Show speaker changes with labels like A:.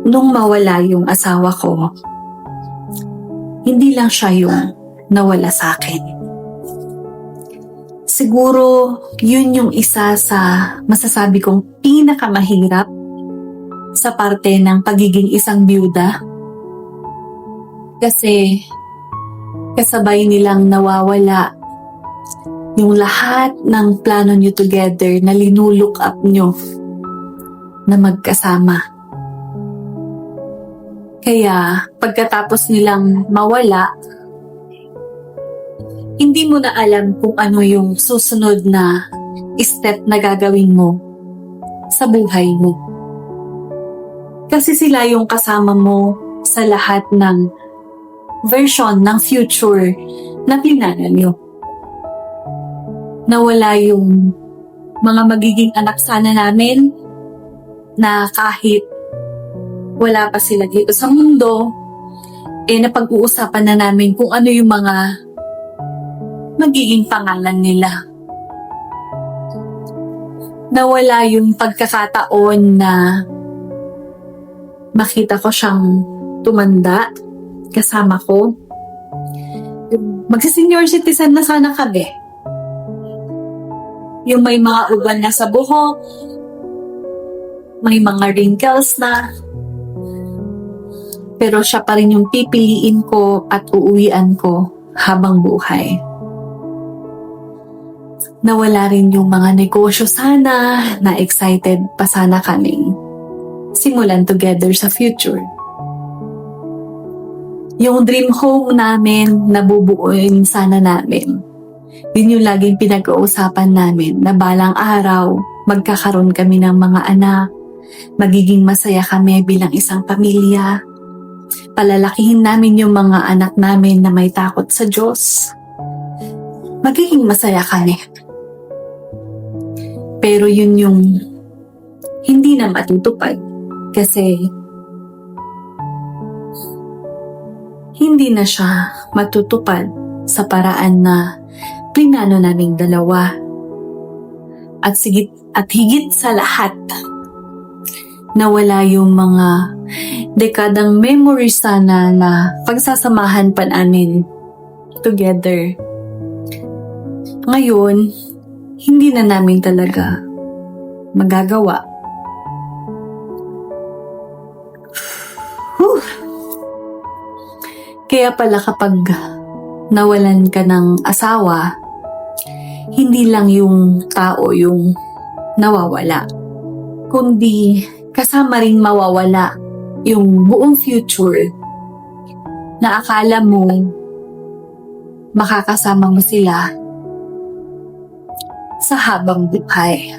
A: nung mawala yung asawa ko, hindi lang siya yung nawala sa akin. Siguro, yun yung isa sa masasabi kong pinakamahirap sa parte ng pagiging isang byuda. Kasi, kasabay nilang nawawala yung lahat ng plano nyo together na linulook up nyo na magkasama. Kaya, pagkatapos nilang mawala, hindi mo na alam kung ano yung susunod na step na gagawin mo sa buhay mo. Kasi sila yung kasama mo sa lahat ng version ng future na pinana nyo. Nawala yung mga magiging anak sana namin na kahit wala pa sila dito sa mundo, napag-uusapan na namin kung ano yung mga magiging pangalan nila. Nawala yung pagkakataon na makita ko siyang tumanda kasama ko. Magsi-senior citizen na sana kami. Yung may mga uban na sa buhok, may mga wrinkles na, pero siya pa rin yung pipiliin ko at uuwian ko habang buhay. Nawala rin yung mga negosyo sana na excited pa sana kaming simulan together sa future. Yung dream home namin na bubuuin sana namin. Yun yung laging pinag-uusapan namin na balang araw magkakaroon kami ng mga anak, magiging masaya kami bilang isang pamilya, palalakihin namin yung mga anak namin na may takot sa Diyos. Magiging masaya kami. Pero yun yung hindi na matutupad kasi hindi na siya matutupad sa paraan na plinano naming dalawa. At higit sa lahat, nawala yung mga dekadang memories sana na pagsasamahan pa namin together. Ngayon, hindi na namin talaga magagawa. Kaya pala kapag nawalan ka ng asawa, hindi lang yung tao yung nawawala, kundi kasama ring mawawala yung buong future na akala mo makakasama mo sila sa habang buhay.